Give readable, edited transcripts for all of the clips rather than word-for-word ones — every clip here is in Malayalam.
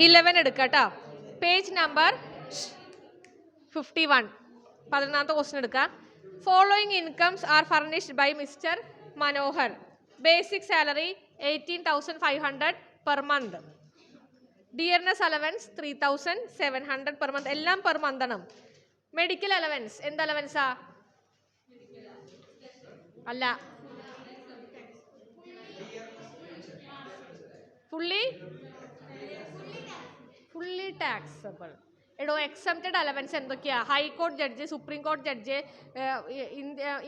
11 എടുക്കുക കേട്ടോ. Page number 51. 11ാമത്തെ ക്വസ്റ്റ്യൻ എടുക്കുക. Following incomes are furnished by mister Manohar. Basic salary 18,500 per month. Dearness allowance 3,700 per month. എല്ലാം പെർ മന്ത് ആണ്. മെഡിക്കൽ അലവൻസ് എന്ത് അലവൻസാ? അല്ല, ഫുള്ളി ടാക്സബിൾ. എടോ, എക്സംപ്റ്റഡ് അലവൻസ് എന്തൊക്കെയാ? ഹൈക്കോടതി ജഡ്ജ്, സുപ്രീം കോടതി ജഡ്ജ്,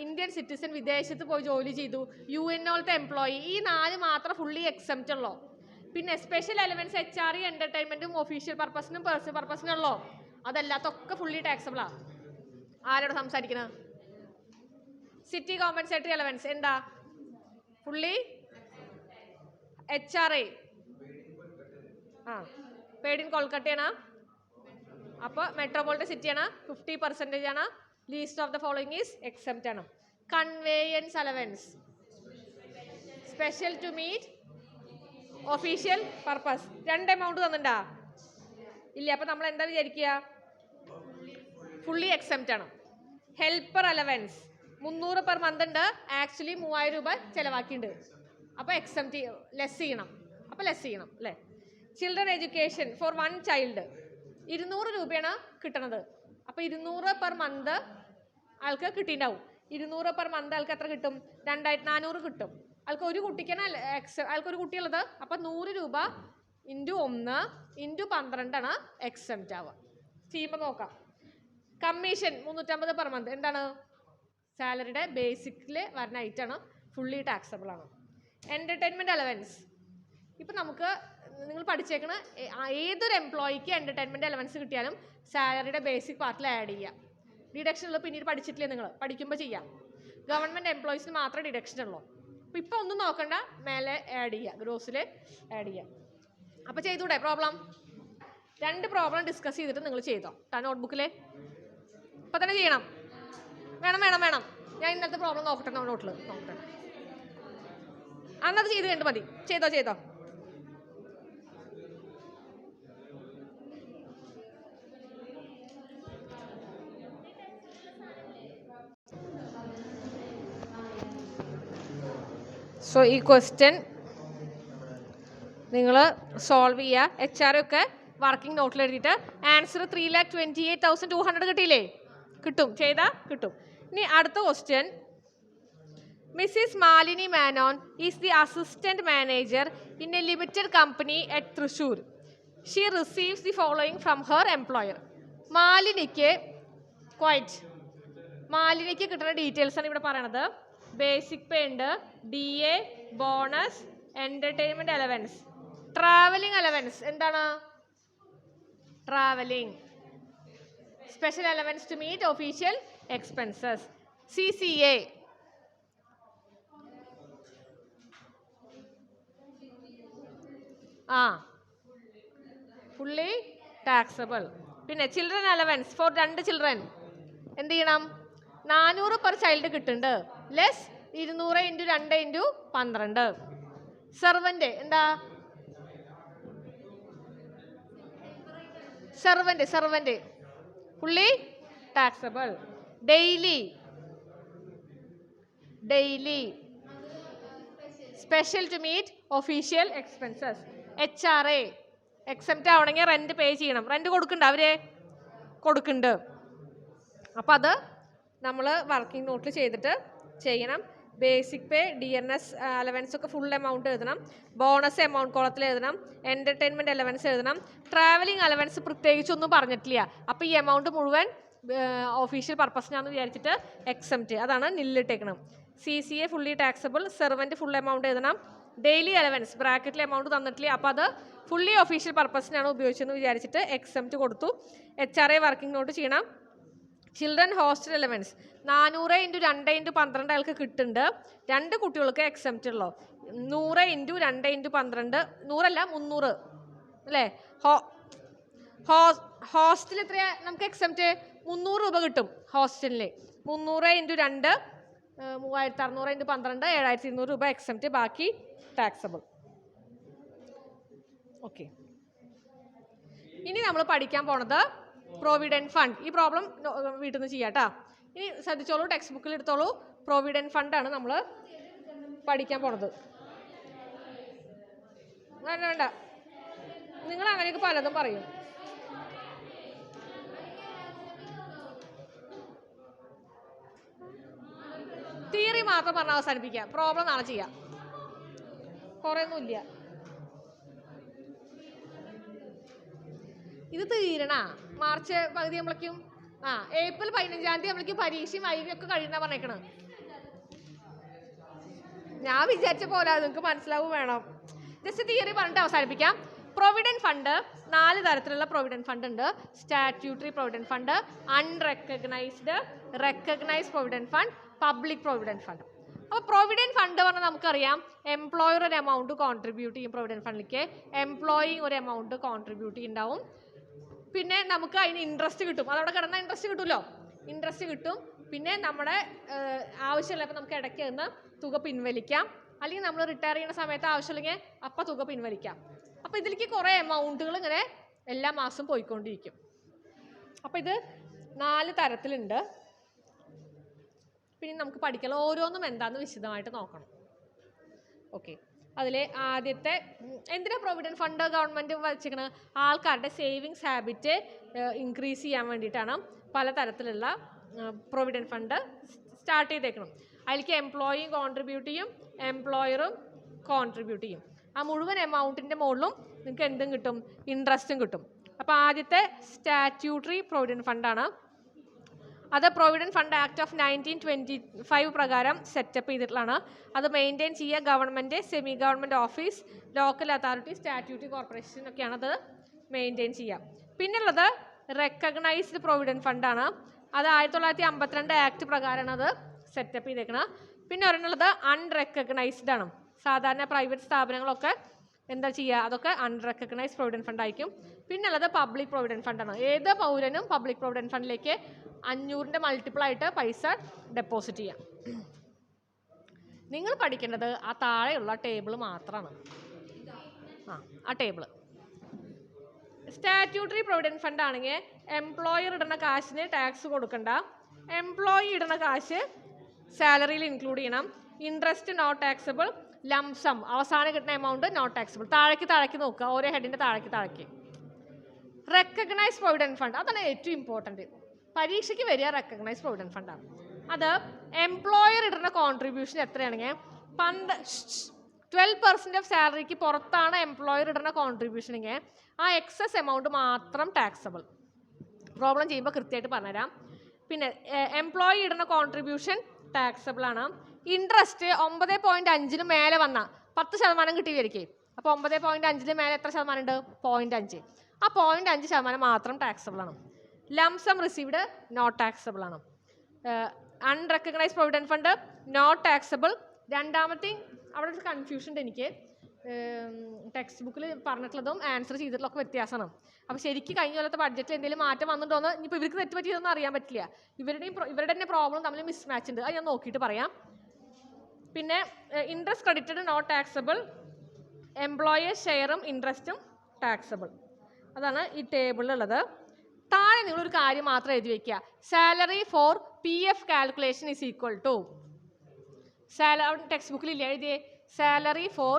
ഇന്ത്യൻ സിറ്റിസൺ, വിദേശത്ത് പോയി ജോലി ചെയ്തു, UNOത്തെ എംപ്ലോയി, ഈ 4 മാത്രം ഫുള്ളി എക്സംപ്റ്റ് ഉള്ളൂ. പിന്നെ സ്പെഷ്യൽ അലവൻസ് HRE, എന്റർടൈൻമെന്റും ഒഫീഷ്യൽ പർപ്പസിനും പേഴ്സണൽ പർപ്പസിനും ഉള്ളോ? അതല്ലാത്തൊക്കെ ഫുള്ളി ടാക്സബിളാ. ആരോട് സംസാരിക്കുന്നത്? സിറ്റി കോമ്പൻസേറ്ററി അലവൻസ് എന്താ? Fully HRA. പെയ്ഡ് ഇൻ കൊൽക്കട്ടയാണ്. അപ്പോൾ മെട്രോപൊളിറ്റൻ സിറ്റിയാണ്, 50% ആണ്. Least of the following is exempt ആണ്. Conveyance allowance special to meet official purpose. 2 amount തന്നിട്ടുണ്ടാ? ഇല്ല. അപ്പോൾ നമ്മൾ എന്താ വിചാരിക്കുക? ഫുള്ളി എക്സംപ്റ്റ് ആണ്. ഹെൽപ്പർ അലവൻസ് 300 പെർ മന്ത് ഉണ്ട്. ആക്ച്വലി 3000 രൂപ ചിലവാക്കിയിട്ടുണ്ട്. അപ്പോൾ എക്സംപ്റ്റ് ലെസ് ചെയ്യണം. അപ്പോൾ ലെസ് ചെയ്യണം അല്ലേ? ചിൽഡ്രൻ എഡ്യൂക്കേഷൻ ഫോർ 1 ചൈൽഡ് 200 രൂപയാണ് കിട്ടണത്. അപ്പോൾ 200 പെർ മന്ത് ആൾക്ക് കിട്ടിയിട്ടുണ്ടാവും. 200 പെർ മന്ത് ആൾക്ക് എത്ര കിട്ടും? 2400 കിട്ടും. ആൾക്ക് ഒരു കുട്ടിക്കാണ് ആൾക്കൊരു കുട്ടിയുള്ളത്. അപ്പോൾ 100 രൂപ × 1 × 12 ആണ് എക്സംപ്റ്റ് ആവുക. ചെയ്യുമ്പോൾ നോക്കാം. കമ്മീഷൻ 350 പെർ മന്ത് എന്താണ്? സാലറിയുടെ ബേസിക്കിൽ വരുന്ന ഐറ്റാണ്, ഫുള്ളി ടാക്സബിൾ ആണ്. എൻ്റർടൈൻമെൻറ്റ് അലവൻസ് ഇപ്പം നമുക്ക് നിങ്ങൾ പഠിച്ചേക്കണ ഏതൊരു എംപ്ലോയിക്ക് എൻ്റർടൈൻമെൻറ്റ് അലവൻസ് കിട്ടിയാലും സാലറിയുടെ ബേസിക് പാർട്ടിൽ ആഡ് ചെയ്യാം. ഡിഡക്ഷൻ ഉള്ളത് പിന്നീട് പഠിച്ചിട്ടില്ലേ നിങ്ങൾ? പഠിക്കുമ്പോൾ ചെയ്യാം. ഗവൺമെൻറ് എംപ്ലോയീസിന് മാത്രമേ ഡിഡക്ഷൻ ഉള്ളൂ. അപ്പോൾ ഇപ്പോൾ ഒന്നും നോക്കണ്ട, മേലെ ആഡ് ചെയ്യുക, ഗ്രോസിൽ ആഡ് ചെയ്യുക. അപ്പോൾ ചെയ്തൂടെ പ്രോബ്ലം? 2 പ്രോബ്ലം ഡിസ്കസ് ചെയ്തിട്ട് നിങ്ങൾ ചെയ്തോ നോട്ട്ബുക്കിൽ. ഇപ്പം തന്നെ ചെയ്യണം. വേണം. ഞാൻ ഇന്നത്തെ പ്രോബ്ലം നോക്കട്ടെ, നോട്ടിൽ നോക്കട്ടെ. അന്നത് ചെയ്ത് കണ്ട് മതി. ചെയ്തോ. സോ ഈ ക്വസ്റ്റ്യൻ നിങ്ങൾ സോൾവ് ചെയ്യുക. HRA ഒക്കെ വർക്കിംഗ് നോട്ടിൽ എഴുതിയിട്ട് ആൻസർ 3,28,200 കിട്ടിയില്ലേ? കിട്ടും. ചെയ്താൽ കിട്ടും. ഇനി അടുത്ത question. Mrs Malini Menon is the assistant manager in a limited company at Thrissur. She receives the following from her employer. മാലിനിക്ക് കിട്ടുന്ന ഡീറ്റെയിൽസ് ആണ് ഇവിടെ പറയണത്. ബേസിക് പേ ഉണ്ട്, DA, bonus, entertainment allowance, travelling allowance എന്താണ്? Travelling, special allowance to meet official expenses, CCA, fully taxable. പിന്നെ ചിൽഡ്രൻ അലവൻസ് ഫോർ 2 ചിൽഡ്രൻ എന്ത് ചെയ്യണം? 400 പെർ ചൈൽഡ് കിട്ടുന്നുണ്ട്. ലെസ് 200 × 2 × 12. സെർവൻ്റ് എന്താ? Servant fully taxable. Daily special to meet official expenses. HRA except ആവണമെങ്കിൽ റെൻറ്റ് പേ ചെയ്യണം. റെൻറ്റ് കൊടുക്കണ്ട, അവരെ കൊടുക്കുന്നുണ്ട്. അപ്പം അത് നമ്മൾ വർക്കിംഗ് നോട്ടിൽ ചെയ്തിട്ട് ചെയ്യണം. ബേസിക് പേ, ഡിയർനെസ് അലവൻസ് ഒക്കെ ഫുൾ എമൗണ്ട് എഴുതണം. ബോണസ് എമൗണ്ട് കോളത്തിൽ എഴുതണം. എൻ്റർടൈൻമെൻറ്റ് അലവൻസ് എഴുതണം. ട്രാവലിംഗ് അലവൻസ് പ്രത്യേകിച്ചൊന്നും പറഞ്ഞിട്ടില്ല. അപ്പോൾ ഈ എമൗണ്ട് മുഴുവൻ ഒഫീഷ്യൽ പർപ്പസിനാണെന്ന് വിചാരിച്ചിട്ട് എക്സെപ്റ്റ്, അതാണ് നില്ലിട്ടേക്കണം. CCA fully taxable. Servant full amount എഴുതണം. ഡെയിലി അലവൻസ് ബ്രാക്കറ്റിൽ എമൗണ്ട് തന്നിട്ടില്ല, അപ്പോൾ അത് ഫുള്ളി ഒഫീഷ്യൽ പർപ്പസിനാണ് ഉപയോഗിച്ചതെന്ന് വിചാരിച്ചിട്ട് എക്സെപ്റ്റ് കൊടുത്തു. HRA വർക്കിംഗ് നോട്ട് ചെയ്യണം. ചിൽഡ്രൻ ഹോസ്റ്റൽ അലവൻസ് 400 × 2 × 12 ആൾക്ക് കിട്ടുന്നുണ്ട്. 2 കുട്ടികൾക്ക് എക്സെപ്റ്റ് ഉള്ളൂ. 100 × 2 × 12, 100 അല്ല 300 അല്ലേ? ഹോസ്റ്റൽ എത്രയാ നമുക്ക് എക്സെപ്റ്റ്? 300 രൂപ കിട്ടും ഹോസ്റ്റലിൽ. 300 × 2 3600 × 12 7200 രൂപ എക്സെപ്റ്റ്, ബാക്കി ടാക്സബിൾ. ഓക്കെ. ഇനി നമ്മൾ പഠിക്കാൻ പോണത് പ്രൊവിഡൻറ്റ് ഫണ്ട്. ഈ പ്രോബ്ലം വീട്ടിൽ നിന്ന് ചെയ്യാം കേട്ടോ. ഇനി ശ്രദ്ധിച്ചോളൂ, ടെക്സ്റ്റ് ബുക്കിൽ എടുത്തോളൂ. പ്രൊവിഡൻറ്റ് ഫണ്ടാണ് നമ്മൾ പഠിക്കാൻ പോണത്. വേണ്ട വേണ്ട, നിങ്ങൾ അങ്ങനെയൊക്കെ പലതും പറയും. തിയറി മാത്രം പറഞ്ഞ് അവസാനിപ്പിക്കുക. പ്രോബ്ലം നാളെ ചെയ്യാം. കുറേ ഒന്നുമില്ല. ഇത് തീരണ മാർച്ച് പകുതി നമ്മളേക്കും ഏപ്രിൽ 15-ാം തീയതി നമ്മളേക്കും പരീക്ഷയും വൈകിയൊക്കെ കഴിയുന്ന പറഞ്ഞേക്കണം. ഞാൻ വിചാരിച്ച പോലെ നിങ്ങൾക്ക് മനസ്സിലാവും വേണം. ജസ്റ്റ് തിയറി പറഞ്ഞിട്ട് അവസാനിപ്പിക്കാം. പ്രൊവിഡൻറ്റ് ഫണ്ട് 4 തരത്തിലുള്ള പ്രൊവിഡൻറ്റ് ഫണ്ട് ഉണ്ട്. Statutory provident fund, unrecognised, recognised provident fund, public provident fund. അപ്പോൾ പ്രൊവിഡൻറ്റ് ഫണ്ട് പറഞ്ഞാൽ നമുക്കറിയാം, എംപ്ലോയർ ഒരു എമൗണ്ട് കോൺട്രിബ്യൂട്ട് ചെയ്യും പ്രൊവിഡൻറ്റ് ഫണ്ടിലേക്ക്, എംപ്ലോയി ഒരു എമൗണ്ട് കോൺട്രിബ്യൂട്ട് ചെയ്യുന്നുണ്ടാവും. പിന്നെ നമുക്ക് അതിന് ഇൻട്രസ്റ്റ് കിട്ടും. അതവിടെ കിടന്ന ഇൻട്രസ്റ്റ് കിട്ടുമല്ലോ, ഇൻട്രസ്റ്റ് കിട്ടും. പിന്നെ നമ്മുടെ ആവശ്യമുള്ളപ്പോൾ നമുക്ക് ഇടയ്ക്ക് നിന്ന് തുക പിൻവലിക്കാം, അല്ലെങ്കിൽ നമ്മൾ റിട്ടയർ ചെയ്യുന്ന സമയത്ത് ആവശ്യമില്ലെങ്കിൽ അപ്പം തുക പിൻവലിക്കാം. അപ്പോൾ ഇതിലേക്ക് കുറേ എമൗണ്ടുകൾ ഇങ്ങനെ എല്ലാ മാസവും പോയിക്കൊണ്ടിരിക്കും. അപ്പോൾ ഇത് 4 തരത്തിലുണ്ട്. പിന്നെ നമുക്ക് പഠിക്കണം, ഓരോന്നും എന്താണെന്ന് വിശദമായിട്ട് നോക്കണം. ഓക്കെ, അതിലെ ആദ്യത്തെ എന്തിനാ പ്രൊവിഡൻറ്റ് ഫണ്ട് ഗവൺമെൻറ് വച്ചിരിക്കുന്നത്? ആൾക്കാരുടെ സേവിങ്സ് ഹാബിറ്റ് ഇൻക്രീസ് ചെയ്യാൻ വേണ്ടിയിട്ടാണ് പലതരത്തിലുള്ള പ്രൊവിഡൻറ്റ് ഫണ്ട് സ്റ്റാർട്ട് ചെയ്തേക്കണം. അതിലേക്ക് എംപ്ലോയിയും കോൺട്രിബ്യൂട്ട് ചെയ്യും, എംപ്ലോയറും കോൺട്രിബ്യൂട്ട് ചെയ്യും. ആ മുഴുവൻ എമൗണ്ടിൻ്റെ മുകളിലും നിങ്ങൾക്ക് എന്തും കിട്ടും, ഇൻട്രസ്റ്റും കിട്ടും. അപ്പോൾ ആദ്യത്തെ സ്റ്റാറ്റ്യൂട്ടറി പ്രൊവിഡൻറ്റ് ഫണ്ടാണ്. അത് പ്രൊവിഡൻറ്റ് ഫണ്ട് ആക്ട് ഓഫ് 1925 പ്രകാരം സെറ്റപ്പ് ചെയ്തിട്ടുള്ളതാണ്. അത് മെയിൻറ്റെയിൻ ചെയ്യുക government, semi government office, local authority, statutory corporation ഒക്കെയാണ് അത് മെയിൻറ്റെയിൻ ചെയ്യുക. പിന്നുള്ളത് റെക്കഗ്നൈസ്ഡ് പ്രൊവിഡൻറ്റ് ഫണ്ടാണ്. അത് 1952 ആക്ട് പ്രകാരമാണ് അത് സെറ്റപ്പ് ചെയ്തേക്കുന്നത്. പിന്നെ ഒരെണ്ണുള്ളത് അൺറെക്കഗ്നൈസ്ഡ് ആണ്. സാധാരണ പ്രൈവറ്റ് സ്ഥാപനങ്ങളൊക്കെ എന്താ ചെയ്യുക, അതൊക്കെ അൺറെക്കഗ്നൈസ്ഡ് പ്രൊവിഡൻറ്റ് ഫണ്ട് ആയിരിക്കും. പിന്നുള്ളത് പബ്ലിക് പ്രൊവിഡൻറ്റ് ഫണ്ടാണ്. ഏത് പൗരനും പബ്ലിക് പ്രൊവിഡൻറ്റ് ഫണ്ടിലേക്ക് 500ൻ്റെ മൾട്ടിപ്പിൾ ആയിട്ട് പൈസ ഡെപ്പോസിറ്റ് ചെയ്യാം. നിങ്ങൾ പഠിക്കേണ്ടത് ആ താഴെയുള്ള ടേബിൾ മാത്രമാണ്. ആ ടേബിൾ സ്റ്റാറ്റ്യൂട്ടറി പ്രൊവിഡൻറ്റ് ഫണ്ട് ആണെങ്കിൽ എംപ്ലോയർ ഇടുന്ന കാശിന് ടാക്സ് കൊടുക്കണ്ട, എംപ്ലോയി ഇടുന്ന കാശ് സാലറിയിൽ ഇൻക്ലൂഡ് ചെയ്യണം, ഇൻട്രസ്റ്റ് നോട്ട് ടാക്സബിൾ, ലംസം അവസാനം കിട്ടുന്ന എമൗണ്ട് നോട്ട് ടാക്സബിൾ. താഴേക്ക് നോക്കുക, ഓരോ ഹെഡിൻ്റെ താഴേക്ക്. റെക്കഗ്നൈസ്ഡ് പ്രൊവിഡൻറ്റ് ഫണ്ട് അതാണ് ഏറ്റവും ഇമ്പോർട്ടൻറ്റ്. പരീക്ഷയ്ക്ക് വരിക റെക്കഗ്നൈസ്ഡ് പ്രൊവിഡൻറ്റ് ഫണ്ടാണ്. അത് എംപ്ലോയർ ഇടുന്ന കോൺട്രിബ്യൂഷൻ എത്രയാണെങ്കിൽ 12% ഓഫ് സാലറിക്ക് പുറത്താണ് എംപ്ലോയർ ഇടുന്ന കോൺട്രിബ്യൂഷനെങ്കിൽ ആ എക്സസ് എമൗണ്ട് മാത്രം ടാക്സബിൾ. പ്രോബ്ലം ചെയ്യുമ്പോൾ കൃത്യമായിട്ട് പറഞ്ഞുതരാം. പിന്നെ എംപ്ലോയി ഇടുന്ന കോൺട്രിബ്യൂഷൻ ടാക്സബിൾ ആണ്. ഇൻട്രസ്റ്റ് 9.5-ന് മേലെ വന്നാൽ 10% കിട്ടി വരികയെ. അപ്പോൾ 9.5-ന് മേലെ എത്ര ശതമാനം ഉണ്ട്? 0.5. ആ 0.5% മാത്രം ടാക്സബിൾ ആണ്. ലംസം റിസീവ്ഡ് നോട്ട് ടാക്സബിൾ ആണ്. Unrecognised provident fund not taxable. രണ്ടാമത്തെ അവിടെ ഒരു കൺഫ്യൂഷൻ ഉണ്ട് എനിക്ക്. ടെക്സ്റ്റ് ബുക്കിൽ പറഞ്ഞിട്ടുള്ളതും ആൻസർ ചെയ്തിട്ടുള്ളതൊക്കെ വ്യത്യാസമാണ്. അപ്പോൾ ശരിക്കും കഴിഞ്ഞ കൊല്ലത്തെ ബഡ്ജറ്റിൽ എന്തെങ്കിലും മാറ്റം വന്നിട്ടുണ്ടോ? ഇനിയിപ്പോൾ ഇവർക്ക് തെറ്റ് പറ്റിയതൊന്നും അറിയാൻ പറ്റില്ല. ഇവരുടെ തന്നെ പ്രോബ്ലം തമ്മിൽ മിസ് മാച്ച് ഉണ്ട്. അത് ഞാൻ നോക്കിയിട്ട് പറയാം. പിന്നെ interest credited not taxable, employer's ഷെയറും ഇൻട്രസ്റ്റും ടാക്സബിൾ. അതാണ് ഈ ടേബിളിലുള്ളത്. താഴെ നിങ്ങളൊരു കാര്യം മാത്രം എഴുതി വയ്ക്കുക, salary for PF calculation is equal to text ബുക്കിൽ ഇല്ല എഴുതിയേ, സാലറി ഫോർ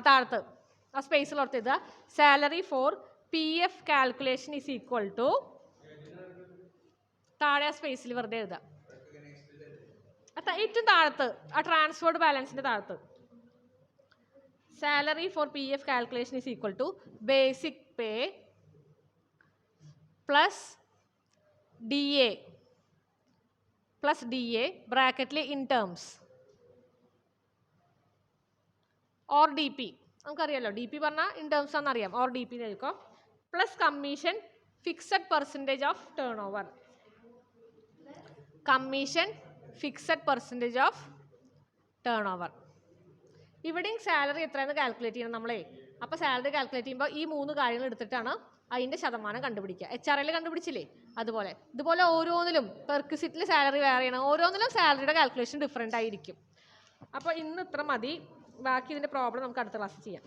താഴത്ത് ആ സ്പേസിലോർത്ത് എഴുതുക, salary for PF calculation is equal to താഴെ ആ സ്പേസിൽ വെറുതെ എഴുതുക. ഏറ്റവും താഴത്ത് ആ ട്രാൻസ്ഫേർഡ് ബാലൻസിൻ്റെ താഴത്ത് salary for PF calculation is equal to basic pay plus DA ബ്രാക്കറ്റിൽ ഇൻ ടേംസ് ഓർ DP. നമുക്കറിയാമല്ലോ DP പറഞ്ഞാൽ ഇൻ ടേംസ് ആണെന്നറിയാം, ഓർ DP എഴുതിക്കോ. Plus commission fixed percentage of turnover, commission fixed percentage of turnover. ഇവിടെയും സാലറി എത്രയെന്ന് കാൽക്കുലേറ്റ് ചെയ്യണം നമ്മളെ. അപ്പോൾ സാലറി കാൽക്കുലേറ്റ് ചെയ്യുമ്പോൾ ഈ 3 കാര്യങ്ങൾ എടുത്തിട്ടാണ് അതിൻ്റെ ശതമാനം കണ്ടുപിടിക്കുക. HRL കണ്ടുപിടിച്ചില്ലേ അതുപോലെ. ഇതുപോലെ ഓരോന്നിലും പെർക്വിസിറ്റിൽ സാലറി വേറെ ചെയ്യണം, ഓരോന്നിലും സാലറിയുടെ കാൽക്കുലേഷൻ ഡിഫറെൻ്റ് ആയിരിക്കും. അപ്പോൾ ഇന്ന് ഇത്ര മതി, ബാക്കി ഇതിൻ്റെ പ്രോബ്ലം നമുക്ക് അടുത്ത ക്ലാസ്സിൽ ചെയ്യാം.